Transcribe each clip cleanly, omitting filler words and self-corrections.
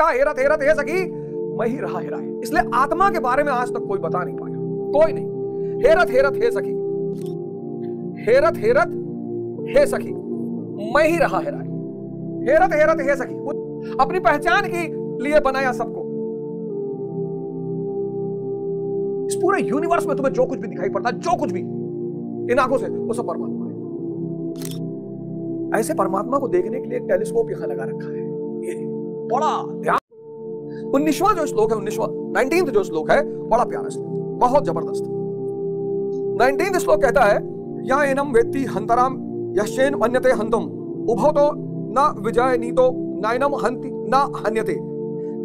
कहा हेरत हेरत हे सखी मैं ही रहा हेराए। इसलिए आत्मा के बारे में आज तक कोई बता नहीं पाया, कोई नहीं। हेरत हेरत हे सखी, हेरत हेरत हे सखी मैं ही रहा हेराए। हेरत हेरत हे सखी, अपनी पहचान के लिए बनाया सबको। इस पूरे यूनिवर्स में तुम्हें जो कुछ भी दिखाई पड़ता है, जो कुछ भी इन आंखों से, वो सब परमात्मा है। ऐसे परमात्मा को देखने के लिए एक टेलीस्कोप यहां लगा रखा है। ये बड़ा ध्यान। 19वां जो श्लोक है, 19th जो श्लोक है, बड़ा प्यारा श्लोक, बहुत जबरदस्त। 19th श्लोक कहता है, या एनम वेत्ति हंतराम यशेन मन्यते हंतुम उभौ तो न विजय नीतो नैनम हंति न हन्यते।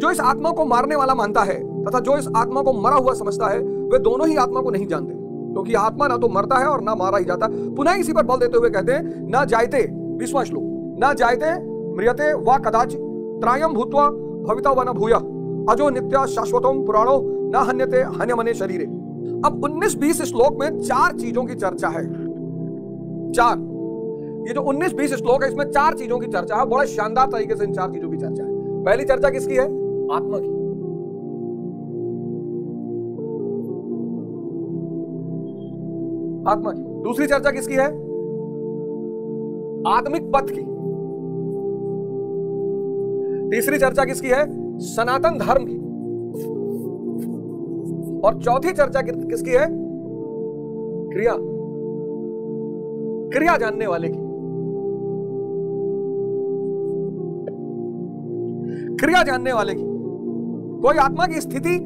जो इस आत्मा को मारने वाला मानता है तथा जो इस आत्मा को मरा हुआ समझता है, वे दोनों ही आत्मा को नहीं जानते, क्योंकि आत्मा ना तो मरता है और ना मारा ही जाता। पुनः इसी पर बल देते हुए कहते हैं, न जायते, 20वां श्लोक, न जायते म्रियते वा कदाचित् त्रायं भूत्वा भविता व न भूयः अजो नित्य शाश्वतम पुराणो न हन्यते हन्यमने शरीरे। अब 19-20 श्लोक में 4 चीजों की चर्चा है। 4, ये जो 19-20 श्लोक है, इसमें 4 चीजों की चर्चा है। बड़े शानदार तरीके से इन 4 चीजों की चर्चा है। पहली चर्चा किसकी है? आत्मा की। आत्मा की। दूसरी चर्चा किसकी है? आत्मिक पथ की। तीसरी चर्चा किसकी है? सनातन धर्म की। और चौथी चर्चा किसकी है? क्रिया जानने वाले की। क्रिया जानने वाले की। कोई आत्मा की स्थिति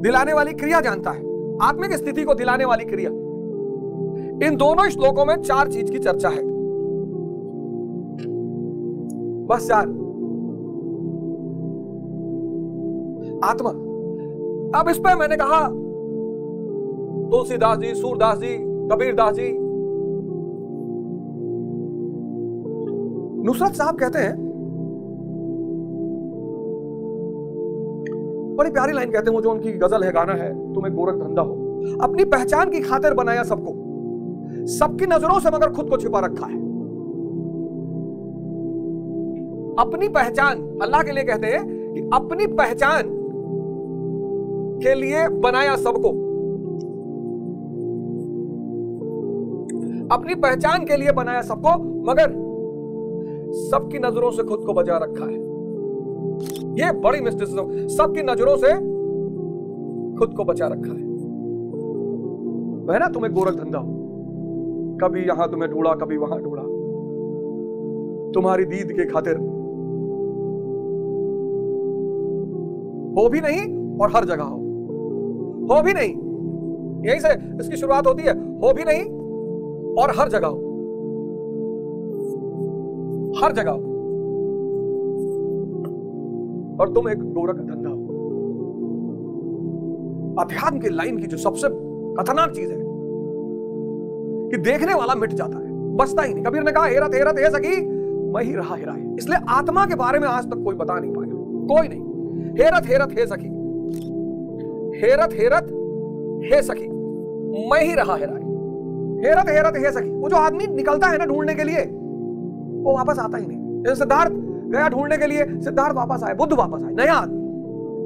दिलाने वाली क्रिया जानता है, आत्मिक स्थिति को दिलाने वाली क्रिया। इन दोनों श्लोकों में 4 चीज की चर्चा है, बस 4। आत्मा। अब इस पे मैंने कहा, तुलसीदास जी, सूरदास जी, कबीरदास जी, नुसरत साहब कहते हैं, बड़ी प्यारी लाइन कहते हैं, वो जो उनकी गजल है, गाना है, तुम्हें गोरख धंधा हो। अपनी पहचान की खातिर बनाया सबको, सबकी नजरों से मगर खुद को छिपा रखा है। अपनी पहचान, अल्लाह के लिए कहते हैं कि अपनी पहचान के लिए बनाया सबको, अपनी पहचान के लिए बनाया सबको, मगर सबकी नजरों से खुद को बचा रखा है। यह बड़ी मिस्टिसिज्म, सबकी नजरों से खुद को बचा रखा है। वह ना, तुम्हें गोरख धंधा हो, कभी यहां तुम्हें ढूंढा, कभी वहां ढूंढा, तुम्हारी दीद के खातिर हो भी नहीं और हर जगह हो भी नहीं। यहीं से इसकी शुरुआत होती है, हो भी नहीं और हर जगह हो, हर जगह हो, और तुम एक गोरख धंधा हो। अध्यात्म की लाइन की जो सबसे खतरनाक चीज है कि देखने वाला मिट जाता है, बचता ही नहीं। कबीर ने कहा, हेरत हेरत हे सखी मैं ही रहा हेराए। इसलिए आत्मा के बारे में आज तक कोई बता नहीं पाया, कोई नहीं। हेरत हेरत हे सखी, हेरत हेरत हे सखी मैं ही रहा हेराए। हेरत हेरत हे सखी, वो जो आदमी निकलता है ना ढूंढने के लिए, वो वापस आता ही नहीं। जैसे सिद्धार्थ गया ढूंढने के लिए, सिद्धार्थ वापस आए, बुद्ध वापस आए, नया आदमी।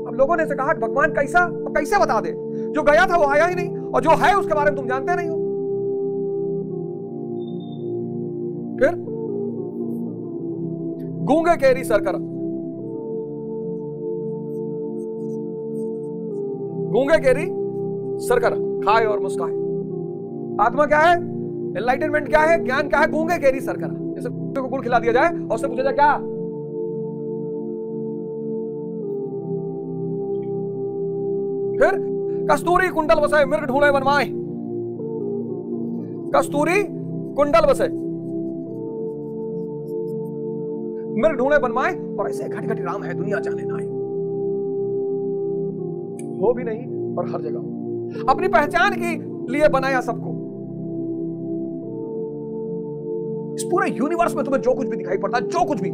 अब लोगों ने से कहा, भगवान कैसा, कैसे बता दे, जो गया था वो आया ही नहीं, और जो है उसके बारे में तुम जानते नहीं हो। फिर गूंगे केरी सरकरा, गूंगे केरी सरकरा, खाए और मुस्काए। आत्मा क्या है? एनलाइटनमेंट क्या है? ज्ञान क्या है? गूंगे केरी सरकरा। जैसे कुत्ते को गुड़ खिला दिया जाए और उससे पूछा जाए क्या, फिर कस्तूरी कुंडल बसे मृग ढूंढे बनवाए, कस्तूरी कुंडल बसे मृग ढूंढे बनवाए, और ऐसे घट घट राम है दुनिया जाने ना आए। हो भी नहीं और हर जगह हो। अपनी पहचान के लिए बनाया सबको। इस पूरे यूनिवर्स में तुम्हें जो कुछ भी दिखाई पड़ता है, जो कुछ भी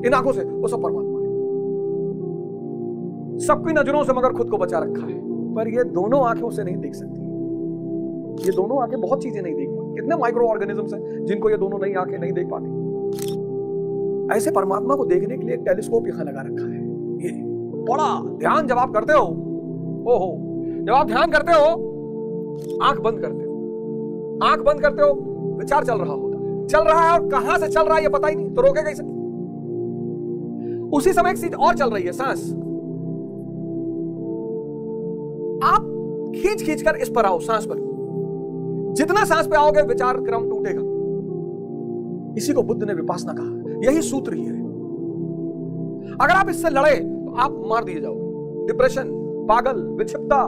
इन आंखों से, वो सब परमात्मा है। सबकी नजरों से मगर खुद को बचा रखा है, पर ये दोनों आंखों से नहीं देख सकती। ये दोनों आंखें बहुत चीजें नहीं देख पाती। कितने माइक्रो ऑर्गेनिजम्स हैं जिनको ये दोनों नई आंखें नहीं देख पाती। ऐसे परमात्मा को देखने के लिए एक टेलीस्कोप यहां लगा रखा है। ये बड़ा ध्यान जब आप करते हो, ओहो, जब आप ध्यान करते हो, आंख बंद करते हो, आंख बंद करते हो, विचार चल रहा होता है, चल रहा है, और कहां से चल रहा है ये पता ही नहीं, तो रोके कैसे? उसी समय एक चीज और चल रही है, सांस। आप खींच खींच कर इस पर आओ, सांस पर। जितना सांस पे आओगे विचार क्रम टूटेगा। इसी को बुद्ध ने विपासना कहा, यही सूत्र ही है। अगर आप इससे लड़े तो आप मार दिए जाओगे। डिप्रेशन, पागल, विक्षिप्तता,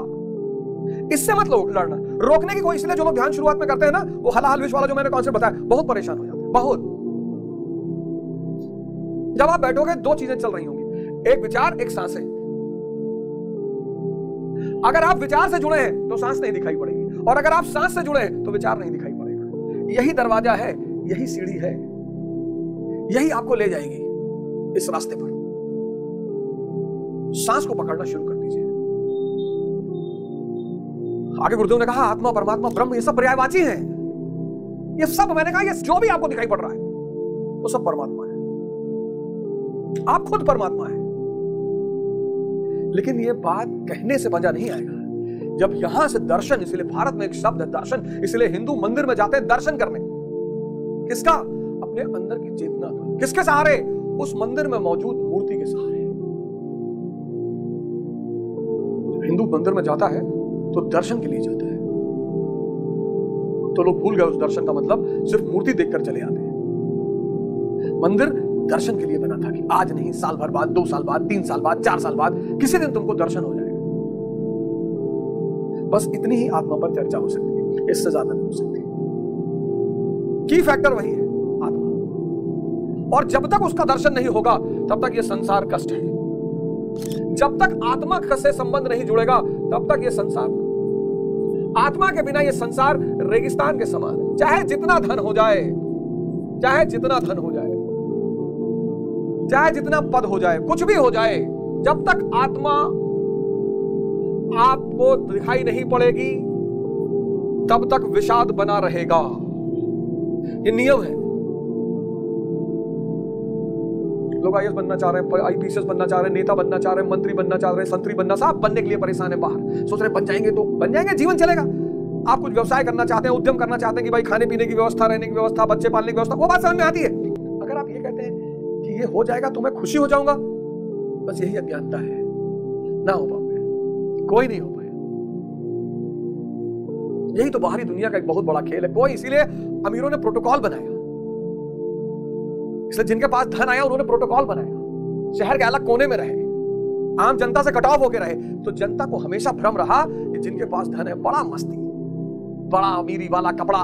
इससे मत लड़ना। रोकने की कोई, इसलिए जो लोग ध्यान शुरुआत में करते हैं ना, वो हलाहल विष वाला जो मैंने कॉन्सेप्ट बताया, बहुत परेशान हो जाते हैं, बहुत। जब आप बैठोगे दो चीजें चल रही होंगी, एक विचार, एक सांसें। अगर आप विचार से जुड़े हैं तो सांस नहीं दिखाई पड़ेगी, और अगर आप सांस से जुड़े हैं तो विचार नहीं दिखाई पड़ेगा। यही दरवाजा है, यही सीढ़ी है, यही आपको ले जाएगी इस रास्ते पर। सांस को पकड़ना शुरू कर दीजिए। आगे गुरुदेव ने कहा आत्मा, परमात्मा, ब्रह्म, ये सब पर्यायवाची हैं। ये सब, मैंने कहा, ये जो भी आपको दिखाई पड़ रहा है वो सब परमात्मा है। आप खुद परमात्मा है। लेकिन ये बात कहने से मजा नहीं आएगा। जब यहां से दर्शन, इसलिए भारत में एक शब्द है दर्शन, इसलिए हिंदू मंदिर में जाते हैं दर्शन करने। किसका? अपने अंदर की चेतना का। किसके सहारे? उस मंदिर में मौजूद मूर्ति के सहारे। जब हिंदू मंदिर में जाता है तो दर्शन के लिए जाता है। तो लोग भूल गए उस दर्शन का मतलब, सिर्फ मूर्ति देखकर चले आते हैं। मंदिर दर्शन के लिए बना था कि आज नहीं, साल भर बाद, 2 साल बाद, 3 साल बाद, 4 साल बाद किसी दिन तुमको दर्शन हो जाएगा। बस इतनी ही आत्मा पर चर्चा हो सकती है, इससे ज्यादा नहीं हो सकती। की फैक्टर वही है, आत्मा। और जब तक उसका दर्शन नहीं होगा तब तक यह संसार कष्ट है। जब तक आत्मा से संबंध नहीं जुड़ेगा तब तक यह संसार, आत्मा के बिना यह संसार रेगिस्तान के समान है। चाहे जितना धन हो जाए, चाहे जितना धन हो जाए, चाहे जितना पद हो जाए, कुछ भी हो जाए, जब तक आत्मा आपको दिखाई नहीं पड़ेगी तब तक विषाद बना रहेगा। ये नियम है। लोग आईएएस बनना चाह रहे हैं, आईपीएस बनना चाह रहे हैं, नेता बनना चाह रहे हैं, मंत्री बनना चाह रहे हैं, संतरी बनना, सब बनने के लिए परेशान है बाहर। सोच रहे बन जाएंगे तो बन जाएंगे, जीवन चलेगा। आप कुछ व्यवसाय करना चाहते हैं, उद्यम करना चाहते हैं कि भाई खाने पीने की व्यवस्था, रहने की व्यवस्था, बच्चे पालने की व्यवस्था, वो बात समझ में आती है। अगर आप ये कहते हैं कि ये हो जाएगा तो मैं खुशी हो जाऊंगा, बस यही अज्ञानता है। ना हो पाओगे, कोई नहीं हो पाएगा। यही तो बाहरी दुनिया का एक बहुत बड़ा खेल है। कोई, इसीलिए अमीरों ने प्रोटोकॉल बनाया, इसलिए जिनके पास धन आया उन्होंने प्रोटोकॉल बनाया, शहर के अलग कोने में रहे, आम जनता से कटाव होकर रहे। तो जनता को हमेशा भ्रम रहा कि जिनके पास धन है, बड़ा मस्ती, बड़ा अमीरी वाला कपड़ा,